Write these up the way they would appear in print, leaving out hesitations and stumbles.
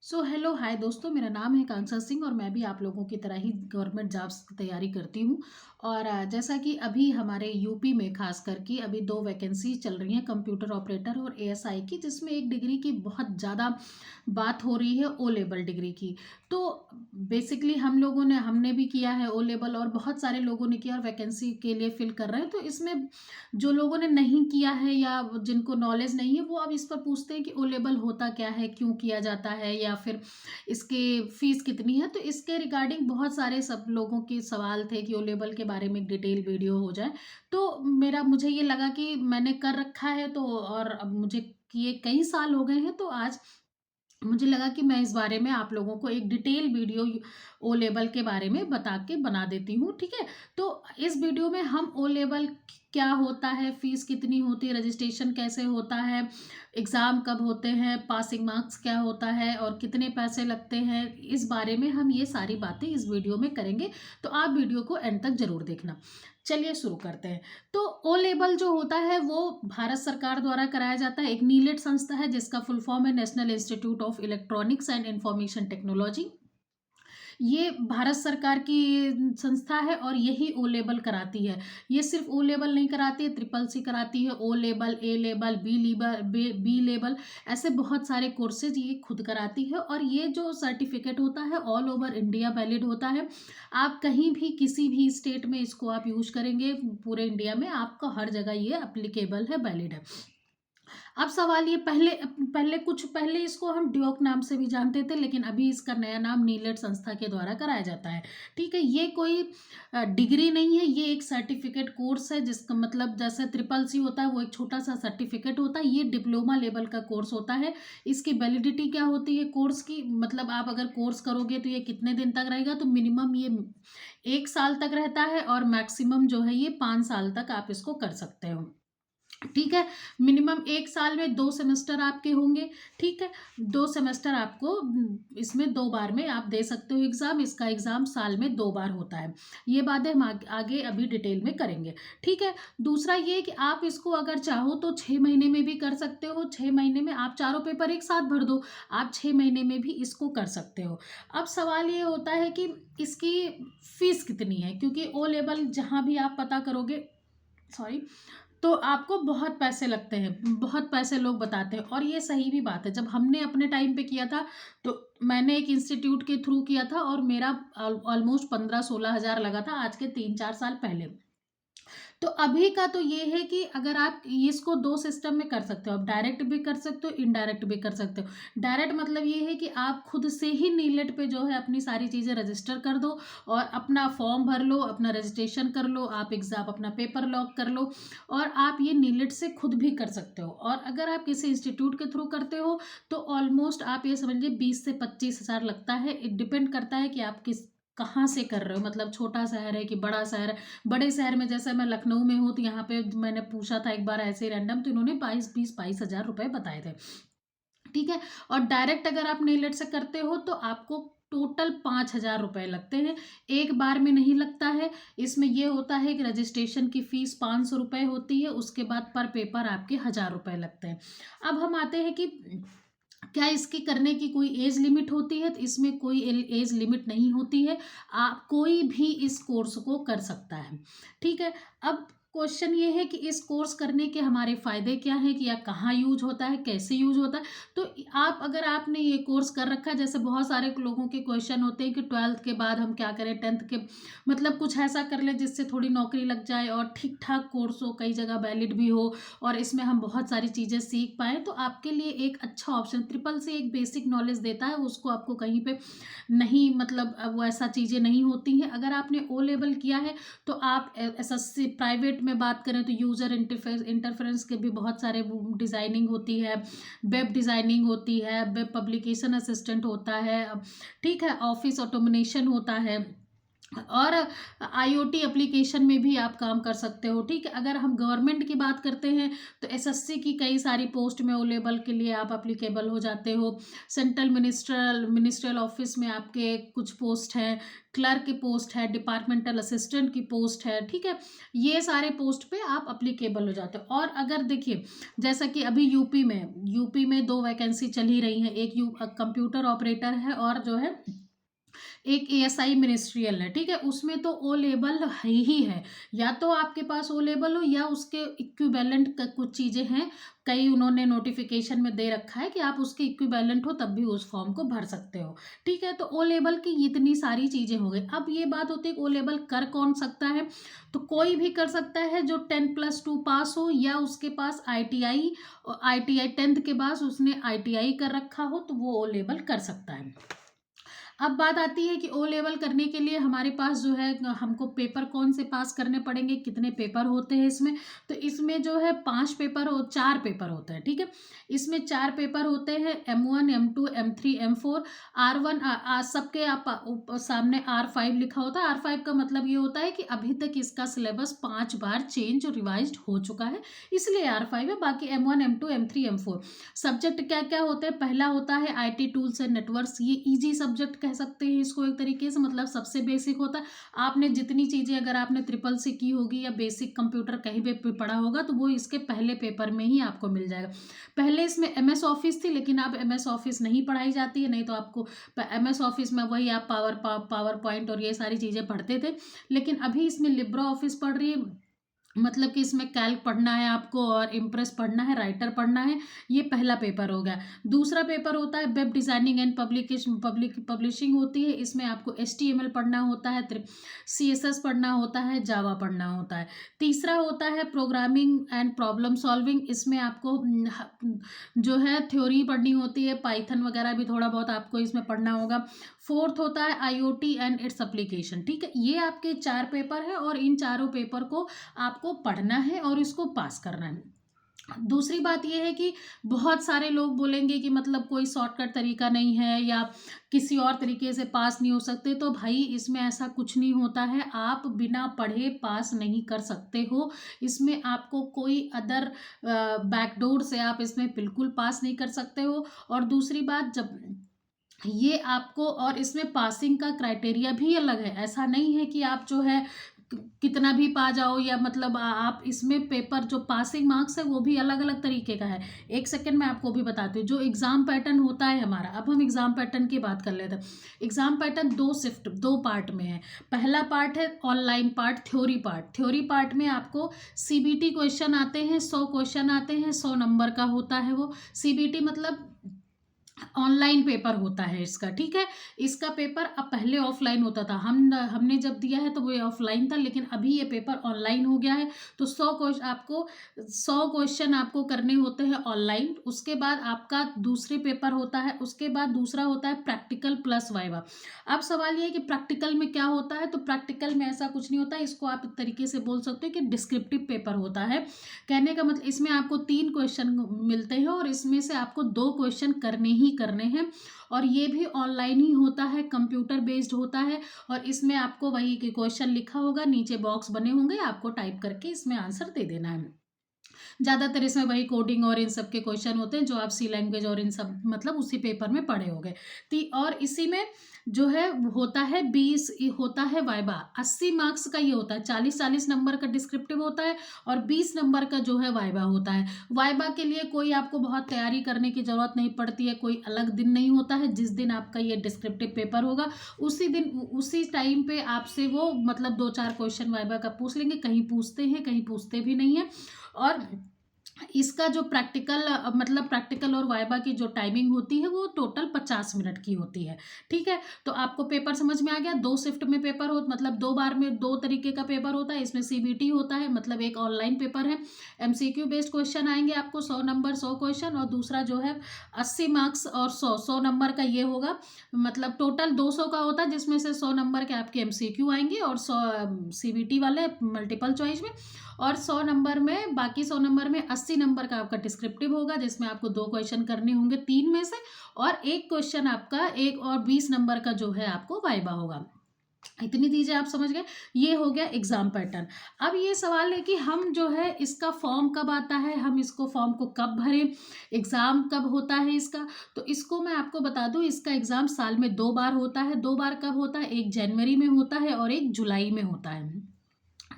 Hello hi दोस्तों, मेरा नाम है कांक्षा सिंह और मैं भी आप लोगों की तरह ही गवर्नमेंट जॉब्स की तैयारी करती हूँ। और जैसा कि अभी हमारे यूपी में खास करके अभी दो वैकेंसी चल रही हैं, कंप्यूटर ऑपरेटर और एएसआई की, जिसमें एक डिग्री की बहुत ज़्यादा बात हो रही है, ओ लेवल डिग्री की। तो बेसिकली हमने भी किया है ओ लेवल, और बहुत सारे लोगों ने किया और वैकेंसी के लिए फिल कर रहे हैं। तो इसमें जो लोगों ने नहीं किया है या जिनको नॉलेज नहीं है, वो अब इस पर पूछते हैं कि ओ लेवल होता क्या है, क्यों किया जाता है, या फिर इसकी फीस कितनी है। तो इसके रिगार्डिंग बहुत सारे सब लोगों के सवाल थे कि ओ लेवल के बारे में एक डिटेल वीडियो हो जाए। तो मुझे ये लगा कि मैंने कर रखा है, तो और अब मुझे किए कई साल हो गए हैं, तो आज मुझे लगा कि मैं इस बारे में आप लोगों को एक डिटेल वीडियो ओ लेवल के बारे में बता के बना देती हूँ, ठीक है। तो इस वीडियो में हम ओ लेवल क्या होता है, फीस कितनी होती है, रजिस्ट्रेशन कैसे होता है, एग्ज़ाम कब होते हैं, पासिंग मार्क्स क्या होता है और कितने पैसे लगते हैं, इस बारे में हम ये सारी बातें इस वीडियो में करेंगे। तो आप वीडियो को एंड तक ज़रूर देखना। चलिए शुरू करते हैं। तो ओ लेवल जो होता है वो भारत सरकार द्वारा कराया जाता है, एक नीलेट संस्था है जिसका फुल फॉर्म है national institute of electronics and information technology. ये भारत सरकार की संस्था है और यही ओ लेवल कराती है। ये सिर्फ ओ लेवल नहीं कराती है, ट्रिपल सी कराती है, ओ लेवल, ए लेवल, बी लेवल, ऐसे बहुत सारे कोर्सेज ये खुद कराती है। और ये जो सर्टिफिकेट होता है ऑल ओवर इंडिया वैलिड होता है। आप कहीं भी किसी भी स्टेट में इसको आप यूज करेंगे, पूरे इंडिया में आपका हर जगह ये अप्लीकेबल है, वैलिड है। अब सवाल ये, पहले पहले इसको हम ड्योक नाम से भी जानते थे, लेकिन अभी इसका नया नाम नीलेट संस्था के द्वारा कराया जाता है, ठीक है। ये कोई डिग्री नहीं है, ये एक सर्टिफिकेट कोर्स है, जिसका मतलब जैसे ट्रिपल सी होता है वो एक छोटा सा सर्टिफिकेट होता है, ये डिप्लोमा लेवल का कोर्स होता है। इसकी वैलिडिटी क्या होती है कोर्स की, मतलब आप अगर कोर्स करोगे तो ये कितने दिन तक रहेगा, तो मिनिमम ये 1 साल तक रहता है और मैक्सिमम जो है ये 5 साल तक आप इसको कर सकते हो, ठीक है। मिनिमम 1 साल में 2 सेमेस्टर आपके होंगे, ठीक है। 2 सेमेस्टर आपको इसमें 2 बार में आप दे सकते हो एग्जाम। इसका एग्जाम साल में 2 बार होता है। ये बातें हम आगे अभी डिटेल में करेंगे, ठीक है। दूसरा ये कि आप इसको अगर चाहो तो 6 महीने में भी कर सकते हो। 6 महीने में आप चारों पेपर एक साथ भर दो, आप 6 महीने में भी इसको कर सकते हो। अब सवाल ये होता है कि इसकी फीस कितनी है, क्योंकि ओ लेवल जहाँ भी आप पता करोगे, सॉरी, तो आपको बहुत पैसे लगते हैं, बहुत पैसे लोग बताते हैं। और ये सही भी बात है। जब हमने अपने टाइम पे किया था, तो मैंने एक इंस्टीट्यूट के थ्रू किया था और मेरा ऑलमोस्ट 15-16 हज़ार लगा था, आज के 3-4 साल पहले। तो अभी का तो ये है कि अगर आप इसको दो सिस्टम में कर सकते हो, आप डायरेक्ट भी कर सकते हो, इनडायरेक्ट भी कर सकते हो। डायरेक्ट मतलब ये है कि आप खुद से ही नीलेट पे जो है अपनी सारी चीज़ें रजिस्टर कर दो और अपना फॉर्म भर लो, अपना रजिस्ट्रेशन कर लो, आप एग्जाम अपना पेपर लॉक कर लो, और आप ये नीलेट से खुद भी कर सकते हो। और अगर आप किसी इंस्टीट्यूट के थ्रू करते हो तो ऑलमोस्ट आप ये समझ लीजिए 20 से 25 हज़ार लगता है। इट डिपेंड करता है कि आप किस कहाँ से कर रहे हो, मतलब छोटा शहर है कि बड़ा शहर है। बड़े शहर में जैसे मैं लखनऊ में हूँ, तो यहाँ पे मैंने पूछा था एक बार ऐसे ही रैंडम, तो इन्होंने 22 हज़ार बताए थे, ठीक है। और डायरेक्ट अगर आप नीलेट से करते हो तो आपको टोटल 5 हज़ार लगते हैं, एक बार में नहीं लगता है। इसमें यह होता है कि रजिस्ट्रेशन की फीस 500 होती है, उसके बाद पर पेपर आपके 1,000 लगते हैं। अब हम आते हैं कि क्या इसकी करने की कोई एज लिमिट होती है, तो इसमें कोई एज लिमिट नहीं होती है। आप कोई भी इस कोर्स को कर सकता है, ठीक है। अब क्वेश्चन ये है कि इस कोर्स करने के हमारे फ़ायदे क्या हैं, कि या कहाँ यूज होता है, कैसे यूज होता है। तो आप अगर आपने ये कोर्स कर रखा है, जैसे बहुत सारे लोगों के क्वेश्चन होते हैं कि 12th के बाद हम क्या करें, 10th के मतलब कुछ ऐसा कर लें जिससे थोड़ी नौकरी लग जाए और ठीक ठाक कोर्स हो, कई जगह वैलिड भी हो और इसमें हम बहुत सारी चीज़ें सीख पाएँ। तो आपके लिए एक अच्छा ऑप्शन, ट्रिपल से एक बेसिक नॉलेज देता है, उसको आपको कहीं पे नहीं, मतलब वो ऐसा चीज़ें नहीं होती हैं। अगर आपने ओ लेवल किया है तो आप एसएससी प्राइवेट में बात करें तो यूज़र इंटरफेरेंस के भी बहुत सारे डिज़ाइनिंग होती है, वेब डिज़ाइनिंग होती है, वेब पब्लिकेशन असिस्टेंट होता है, ठीक है, ऑफिस ऑटोमेशन होता है, और आईओटी एप्लीकेशन में भी आप काम कर सकते हो, ठीक है। अगर हम गवर्नमेंट की बात करते हैं तो एसएससी की कई सारी पोस्ट में ओ लेवल के लिए आप अप्लीकेबल हो जाते हो। सेंट्रल मिनिस्ट्रियल ऑफिस में आपके कुछ पोस्ट हैं, क्लर्क की पोस्ट है, डिपार्टमेंटल असिस्टेंट की पोस्ट है, ठीक है। ये सारे पोस्ट पे आप अप्लीकेबल हो जाते हो। और अगर देखिए, जैसा कि अभी यूपी में 2 वैकेंसी चल ही रही हैं, एक कंप्यूटर ऑपरेटर है और जो है एक एएसआई मिनिस्ट्रियल है, ठीक है। उसमें तो ओ लेवल है ही है, या तो आपके पास ओ लेवल हो या उसके इक्विवेलेंट कुछ चीज़ें हैं। कई उन्होंने नोटिफिकेशन में दे रखा है कि आप उसके इक्विवेलेंट हो तब भी उस फॉर्म को भर सकते हो, ठीक है। तो ओ लेवल की इतनी सारी चीज़ें हो गई। अब ये बात होती है कि ओ लेवल कर कौन सकता है, तो कोई भी कर सकता है जो 10+2 पास हो या उसके पास आईटीआई 10th के बाद उसने आईटीआई कर रखा हो, तो वो ओ लेवल कर सकता है। अब बात आती है कि ओ लेवल करने के लिए हमारे पास जो है हमको पेपर कौन से पास करने पड़ेंगे, कितने पेपर होते हैं इसमें। तो इसमें जो है 4 पेपर होते हैं, ठीक है। इसमें 4 पेपर होते हैं, M1 M2 M3 M4। R1 सबके आप सामने R5 लिखा होता है। R5 का मतलब ये होता है कि अभी तक इसका सिलेबस 5 बार चेंज और रिवाइज हो चुका है, इसलिए R5 है। बाकी M1 M2 M3 M4 subject क्या क्या होते हैं। पहला होता है आईटी टूल्स एंड नेटवर्क्स, ये इजी सब्जेक्ट कह सकते हैं इसको एक तरीके से, मतलब सबसे बेसिक होता है। आपने जितनी चीज़ें, अगर आपने ट्रिपल सी की होगी या बेसिक कंप्यूटर कहीं भी पढ़ा होगा, तो वो इसके पहले पेपर में ही आपको मिल जाएगा। पहले इसमें एमएस ऑफिस थी, लेकिन अब एमएस ऑफिस नहीं पढ़ाई जाती है। नहीं तो आपको एमएस ऑफिस में वही आप पावर पॉइंट और ये सारी चीज़ें पढ़ते थे, लेकिन अभी इसमें लिब्रा ऑफिस पढ़ रही है। मतलब कि इसमें कैल्क पढ़ना है आपको और इम्प्रेस पढ़ना है, राइटर पढ़ना है। ये पहला पेपर हो गया। दूसरा पेपर होता है वेब डिज़ाइनिंग एंड पब्लिशिंग होती है। इसमें आपको HTML पढ़ना होता है, CSS पढ़ना होता है, जावा पढ़ना होता है। तीसरा होता है प्रोग्रामिंग एंड प्रॉब्लम सॉल्विंग। इसमें आपको जो है थ्योरी पढ़नी होती है, पाइथन वगैरह भी थोड़ा बहुत आपको इसमें पढ़ना होगा। फोर्थ होता है IoT एंड इट्स एप्लीकेशन, ठीक है। ये आपके 4 पेपर है और इन चारों पेपर को आपको पढ़ना है और इसको पास करना है। दूसरी बात यह है कि बहुत सारे लोग बोलेंगे कि मतलब कोई शॉर्टकट तरीका नहीं है या किसी और तरीके से पास नहीं हो सकते, तो भाई इसमें ऐसा कुछ नहीं होता है। आप बिना पढ़े पास नहीं कर सकते हो। इसमें आपको कोई अदर बैकडोर से आप इसमें बिल्कुल पास नहीं कर सकते हो। और दूसरी बात, जब ये आपको, और इसमें पासिंग का क्राइटेरिया भी अलग है। ऐसा नहीं है कि आप जो है कितना भी पा जाओ, या मतलब आप इसमें पेपर जो पासिंग मार्क्स है वो भी अलग अलग तरीके का है। एक सेकंड में आपको भी बताती हूँ। जो एग्ज़ाम पैटर्न होता है हमारा, अब हम एग्ज़ाम पैटर्न की बात कर लेते हैं। एग्ज़ाम पैटर्न 2 पार्ट में है। पहला पार्ट है ऑनलाइन पार्ट, थ्योरी पार्ट में आपको CBT क्वेश्चन आते हैं, 100 क्वेश्चन आते हैं, 100 नंबर का होता है वो। CBT मतलब ऑनलाइन पेपर होता है इसका, ठीक है। इसका पेपर अब पहले ऑफलाइन होता था, हमने जब दिया है तो वो ऑफलाइन था, लेकिन अभी ये पेपर ऑनलाइन हो गया है। तो 100 क्वेश्चन आपको करने होते हैं ऑनलाइन। उसके बाद आपका दूसरे पेपर होता है, उसके बाद दूसरा होता है प्रैक्टिकल प्लस वाइवा। अब सवाल ये है कि प्रैक्टिकल में क्या होता है, तो प्रैक्टिकल में ऐसा कुछ नहीं होता है। इसको आप एक तरीके से बोल सकते हो कि डिस्क्रिप्टिव पेपर होता है। कहने का मतलब, इसमें आपको 3 क्वेश्चन मिलते हैं और इसमें से आपको 2 क्वेश्चन करने हैं। और ये भी ऑनलाइन ही होता है, कंप्यूटर बेस्ड होता है। और इसमें आपको वही क्वेश्चन लिखा होगा, नीचे बॉक्स बने होंगे, आपको टाइप करके इसमें आंसर दे देना है। ज़्यादातर इसमें वही कोडिंग और इन सब के क्वेश्चन होते हैं जो आप सी लैंग्वेज और इन सब मतलब उसी पेपर में पढ़े होंगे। और इसी में जो है होता है 20 होता है वाइबा। 80 मार्क्स का ये होता है, 40-40 नंबर का डिस्क्रिप्टिव होता है और 20 नंबर का जो है वाइबा होता है। वाइबा के लिए कोई आपको बहुत तैयारी करने की ज़रूरत नहीं पड़ती है, कोई अलग दिन नहीं होता है। जिस दिन आपका ये डिस्क्रिप्टिव पेपर होगा उसी दिन उसी टाइम पे आपसे वो मतलब 2-4 क्वेश्चन वाइबा का पूछ लेंगे। कहीं पूछते हैं, कहीं पूछते भी नहीं है। और इसका जो मतलब प्रैक्टिकल और वाइबा की जो टाइमिंग होती है वो टोटल 50 मिनट की होती है, ठीक है। तो आपको पेपर समझ में आ गया। 2 शिफ्ट में पेपर हो, मतलब 2 बार में 2 तरीके का पेपर होता है। इसमें CBT होता है, मतलब एक ऑनलाइन पेपर है। MCQ बेस्ड क्वेश्चन आएंगे आपको 100 नंबर 100 क्वेश्चन, और दूसरा जो है 80 मार्क्स और 100 नंबर का ये होगा। मतलब टोटल 200 का होता है, जिसमें से 100 नंबर के आपके MCQ आएंगे और 100 CBT वाले मल्टीपल चॉइस में। और 100 नंबर में, बाकी 100 नंबर में 80 नंबर का आपका डिस्क्रिप्टिव होगा, जिसमें आपको 2 क्वेश्चन करने होंगे 3 में से, और एक क्वेश्चन आपका एक, और 20 नंबर का जो है आपको वाइबा होगा। इतनी दीजिए, आप समझ गए। ये हो गया एग्ज़ाम पैटर्न। अब ये सवाल है कि हम जो है इसका फॉर्म कब आता है, हम इसको फॉर्म को कब भरें, एग्ज़ाम कब होता है इसका? तो इसको मैं आपको बता दूँ, इसका एग्ज़ाम साल में 2 बार होता है। 2 बार कब होता है? एक जनवरी में होता है और एक जुलाई में होता है।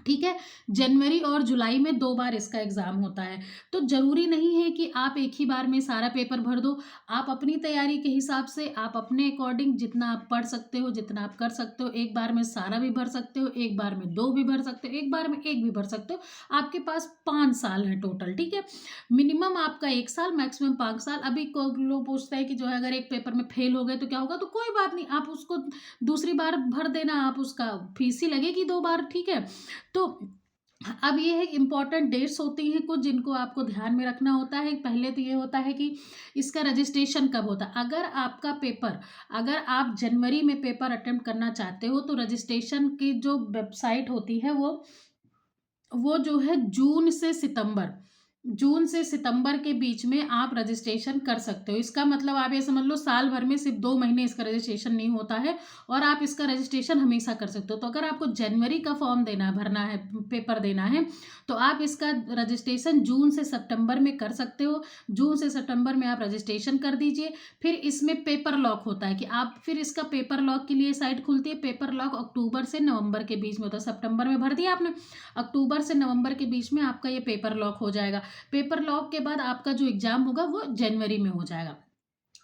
ठीक है? जनवरी और जुलाई में 2 बार इसका एग्ज़ाम होता है। तो ज़रूरी नहीं है कि आप एक ही बार में सारा पेपर भर दो। आप अपनी तैयारी के हिसाब से, आप अपने अकॉर्डिंग जितना आप पढ़ सकते हो, जितना आप कर सकते हो, एक बार में सारा भी भर सकते हो, एक बार में 2 भी भर सकते हो, एक बार में 1 भी भर सकते हो। आपके पास 5 साल हैं टोटल, ठीक है? मिनिमम आपका 1 साल, मैक्सिमम 5 साल। अभी को लोग पूछते हैं कि जो है अगर एक पेपर में फेल हो गए तो क्या होगा? तो कोई बात नहीं, आप उसको दूसरी बार भर देना, आप उसका फीस ही लगेगी 2 बार, ठीक है? तो अब ये है इम्पोर्टेंट डेट्स होती हैं कुछ जिनको आपको ध्यान में रखना होता है। पहले तो ये होता है कि इसका रजिस्ट्रेशन कब होता है। अगर आपका पेपर, अगर आप जनवरी में पेपर अटेम्प्ट करना चाहते हो तो रजिस्ट्रेशन की जो वेबसाइट होती है वो जो है जून से सितंबर के बीच में आप रजिस्ट्रेशन कर सकते हो। इसका मतलब आप ये समझ लो साल भर में सिर्फ 2 महीने इसका रजिस्ट्रेशन नहीं होता है और आप इसका रजिस्ट्रेशन हमेशा कर सकते हो। तो अगर आपको जनवरी का फॉर्म देना भरना है, पेपर देना है, तो आप इसका रजिस्ट्रेशन जून से सितंबर में कर सकते हो। जून से सितंबर में आप रजिस्ट्रेशन कर दीजिए। फिर इसमें पेपर लॉक होता है कि आप फिर इसका पेपर लॉक के लिए साइट खुलती है। पेपर लॉक अक्टूबर से नवंबर के बीच में होता है। सितंबर में भर दिया आपने, अक्टूबर से नवंबर के बीच में आपका ये पेपर लॉक हो जाएगा। पेपर लॉक के बाद आपका जो एग्ज़ाम होगा वो जनवरी में हो जाएगा।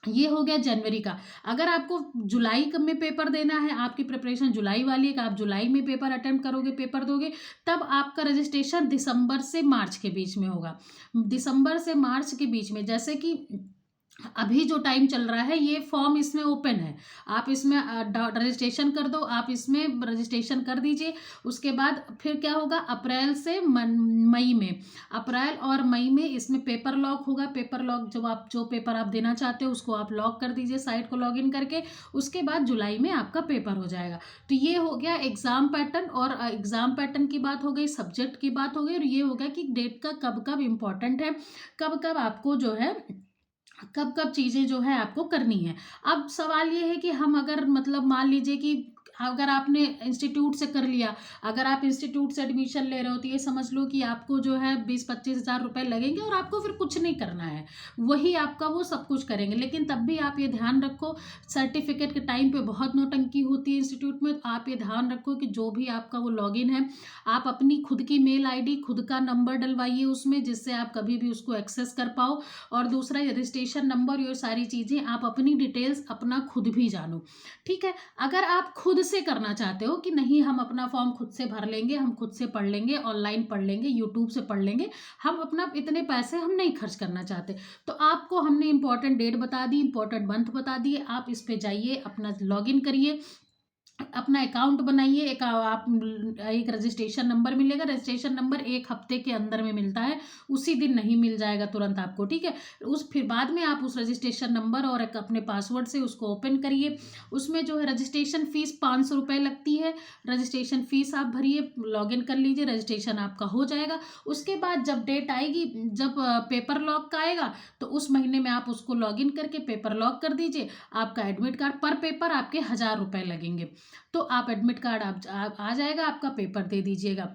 ये हो गया जनवरी का। अगर आपको जुलाई क में पेपर देना है, आपकी प्रिपरेशन जुलाई वाली है कि आप जुलाई में पेपर अटेम्प्ट करोगे, पेपर दोगे, तब आपका रजिस्ट्रेशन दिसंबर से मार्च के बीच में होगा। दिसंबर से मार्च के बीच में, जैसे कि अभी जो टाइम चल रहा है ये फॉर्म इसमें ओपन है। आप इसमें रजिस्ट्रेशन कर दो, आप इसमें रजिस्ट्रेशन कर दीजिए। उसके बाद फिर क्या होगा, अप्रैल से मई में, अप्रैल और मई में इसमें पेपर लॉक होगा। पेपर लॉक जब आप जो पेपर आप देना चाहते हो उसको आप लॉक कर दीजिए साइट को लॉगिन करके। उसके बाद जुलाई में आपका पेपर हो जाएगा। तो ये हो गया एग्ज़ाम पैटर्न। और एग्ज़ाम पैटर्न की बात हो गई, सब्जेक्ट की बात हो गई, और ये हो गया कि डेट का कब कब इम्पोर्टेंट है, कब कब आपको जो है कब कब चीज़ें जो है आपको करनी है। अब सवाल ये है कि हम अगर मतलब मान लीजिए कि अगर आपने इंस्टीट्यूट से कर लिया, अगर आप इंस्टीट्यूट से एडमिशन ले रहे हो तो ये समझ लो कि आपको जो है 20-25 हज़ार रुपये लगेंगे और आपको फिर कुछ नहीं करना है, वही आपका वो सब कुछ करेंगे। लेकिन तब भी आप ये ध्यान रखो, सर्टिफिकेट के टाइम पे बहुत नौटंकी होती है इंस्टीट्यूट में। तो आप ये ध्यान रखो कि जो भी आपका वो लॉगिन है, आप अपनी खुद की मेल आईडी, खुद का नंबर डलवाइए उसमें, जिससे आप कभी भी उसको एक्सेस कर पाओ। और दूसरा, रजिस्ट्रेशन नंबर, ये सारी चीज़ें आप अपनी डिटेल्स अपना खुद भी जानो, ठीक है? अगर आप खुद से करना चाहते हो कि नहीं हम अपना फॉर्म खुद से भर लेंगे, हम खुद से पढ़ लेंगे, ऑनलाइन पढ़ लेंगे, यूट्यूब से पढ़ लेंगे, हम अपना इतने पैसे हम नहीं खर्च करना चाहते, तो आपको हमने इंपॉर्टेंट डेट बता दी, इंपॉर्टेंट मंथ बता दिए। आप इस पे जाइए, अपना लॉगिन करिए, अपना अकाउंट बनाइए। एक रजिस्ट्रेशन नंबर मिलेगा। रजिस्ट्रेशन नंबर 1 हफ्ते के अंदर में मिलता है, उसी दिन नहीं मिल जाएगा तुरंत आपको, ठीक है? फिर बाद में आप उस रजिस्ट्रेशन नंबर और एक अपने पासवर्ड से उसको ओपन करिए। उसमें जो है रजिस्ट्रेशन फ़ीस 500 रुपये लगती है। रजिस्ट्रेशन फ़ीस आप भरिए, लॉगिन कर लीजिए, रजिस्ट्रेशन आपका हो जाएगा। उसके बाद जब डेट आएगी, जब पेपर लॉक का आएगा, तो उस महीने में आप उसको लॉगिन करके पेपर लॉक कर दीजिए। आपका एडमिट कार्ड पर पेपर आपके 1000 रुपये लगेंगे। तो आप एडमिट कार्ड आप आ जाएगा, आपका पेपर दे दीजिएगा।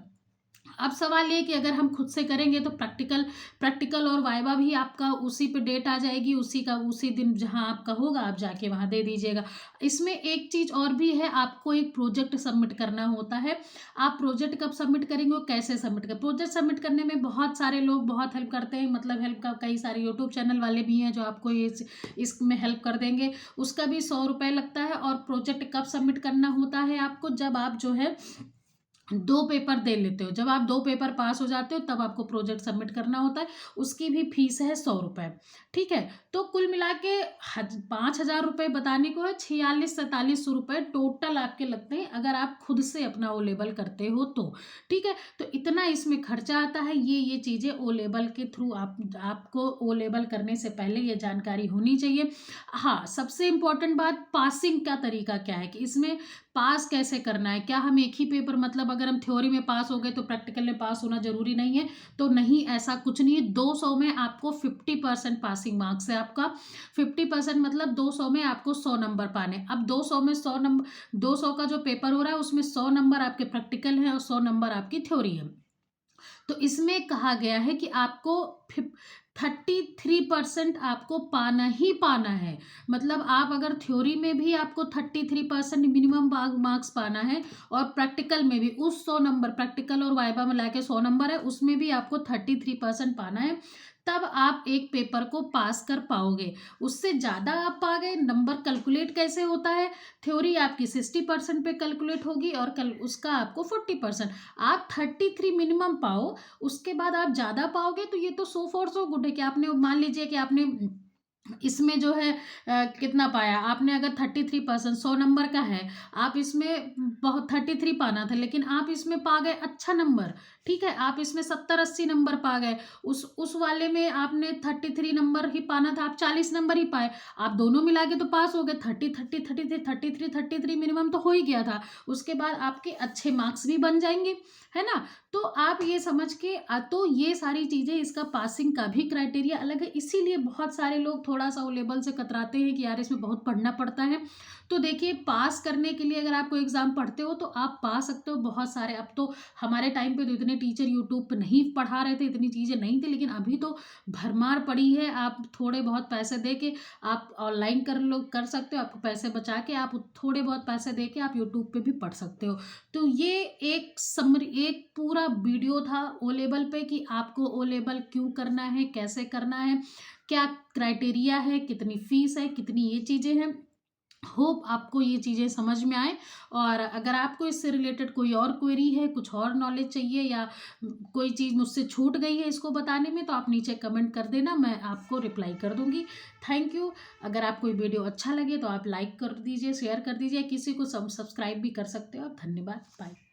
अब सवाल ये कि अगर हम खुद से करेंगे तो प्रैक्टिकल प्रैक्टिकल और वाइवा भी आपका उसी पे डेट आ जाएगी, उसी दिन जहाँ आपका होगा आप जाके वहाँ दे दीजिएगा। इसमें एक चीज़ और भी है, आपको एक प्रोजेक्ट सबमिट करना होता है। आप प्रोजेक्ट कब सबमिट करेंगे और कैसे सबमिट करें? प्रोजेक्ट सबमिट करने में बहुत सारे लोग बहुत हेल्प करते हैं, मतलब हेल्प का कई सारे यूट्यूब चैनल वाले भी हैं जो आपको इसमें हेल्प कर देंगे। उसका भी 100 रुपये लगता है। और प्रोजेक्ट कब सबमिट करना होता है आपको, जब आप जो है 2 पेपर दे लेते हो, जब आप 2 पेपर पास हो जाते हो तब आपको प्रोजेक्ट सबमिट करना होता है। उसकी भी फीस है 100 रुपये, ठीक है? तो कुल मिला के 5,000 रुपये बताने को है, 46-47 रुपये टोटल आपके लगते हैं अगर आप खुद से अपना ओ लेवल करते हो तो, ठीक है? तो इतना इसमें खर्चा आता है। ये चीज़ें ओ लेवल के थ्रू आपको ओ लेवल करने से पहले ये जानकारी होनी चाहिए। हाँ, सबसे इम्पोर्टेंट बात, पासिंग का तरीका क्या है कि इसमें पास कैसे करना है। क्या हम एक ही पेपर, मतलब अगर हम थ्योरी में पास हो गए तो प्रैक्टिकल में पास होना जरूरी नहीं है, तो नहीं, ऐसा कुछ नहीं है। 200 में आपको 50% पासिंग मार्क्स है आपका। 50% मतलब 200 में आपको 100 नंबर पाने। अब 200 में 100 नंबर, 200 का जो पेपर हो रहा है उसमें 100 नंबर आपके प्रैक्टिकल है और 100 नंबर आपकी थ्योरी है। तो इसमें कहा गया है कि आपको 33% आपको पाना ही पाना है। मतलब आप अगर थ्योरी में भी आपको 33% मिनिमम मार्क्स पाना है, और प्रैक्टिकल में भी उस 100 नंबर, प्रैक्टिकल और वाइवा में लाके 100 नंबर है, उसमें भी आपको 33% पाना है, तब आप एक पेपर को पास कर पाओगे। उससे ज़्यादा आप पा गए, नंबर कैलकुलेट कैसे होता है, थ्योरी आपकी 60% पे कैलकुलेट होगी और कल उसका आपको 40%। आप 33 मिनिमम पाओ, उसके बाद आप ज़्यादा पाओगे तो ये तो सो फॉर सो गुड है कि आपने, मान लीजिए कि आपने इसमें जो है कितना पाया आपने, अगर 33% 100 नंबर का है, आप इसमें बहुत 33 पाना था लेकिन आप इसमें पा गए अच्छा नंबर, ठीक है, आप इसमें 70-80 नंबर पा गए। उस वाले में आपने 33 नंबर ही पाना था, आप 40 नंबर ही पाए, आप दोनों मिला के तो पास हो गए। 33 मिनिमम तो हो ही गया था, उसके बाद आपके अच्छे मार्क्स भी बन जाएंगे, है ना। तो आप ये समझ के तो ये सारी चीज़ें, इसका पासिंग का भी क्राइटेरिया अलग है, इसीलिए बहुत सारे लोग थोड़ा सा वो लेवल से कतराते हैं कि यार इसमें बहुत पढ़ना पड़ता है। तो देखिए, पास करने के लिए अगर आप कोई एग्ज़ाम पढ़ते हो तो आप पा सकते हो बहुत सारे। अब तो हमारे टाइम पे तो इतने टीचर यूट्यूब पे नहीं पढ़ा रहे थे, इतनी चीज़ें नहीं थी, लेकिन अभी तो भरमार पड़ी है। आप थोड़े बहुत पैसे दे के आप ऑनलाइन कर सकते हो, आपको पैसे बचा के आप थोड़े बहुत पैसे दे के आप यूट्यूब पे भी पढ़ सकते हो। तो ये एक पूरा वीडियो था ओ लेवल पे कि आपको ओ लेवल क्यों करना है, कैसे करना है, क्या क्राइटेरिया है, कितनी फीस है, कितनी ये चीज़ें हैं। होप आपको ये चीज़ें समझ में आए। और अगर आपको इससे रिलेटेड कोई और क्वेरी है, कुछ और नॉलेज चाहिए, या कोई चीज़ मुझसे छूट गई है इसको बताने में, तो आप नीचे कमेंट कर देना, मैं आपको रिप्लाई कर दूंगी। Thank you. अगर आपको ये वीडियो अच्छा लगे तो आप लाइक कर दीजिए, शेयर कर दीजिए, किसी को सब्सक्राइब भी कर सकते हो आप। धन्यवाद, बाय।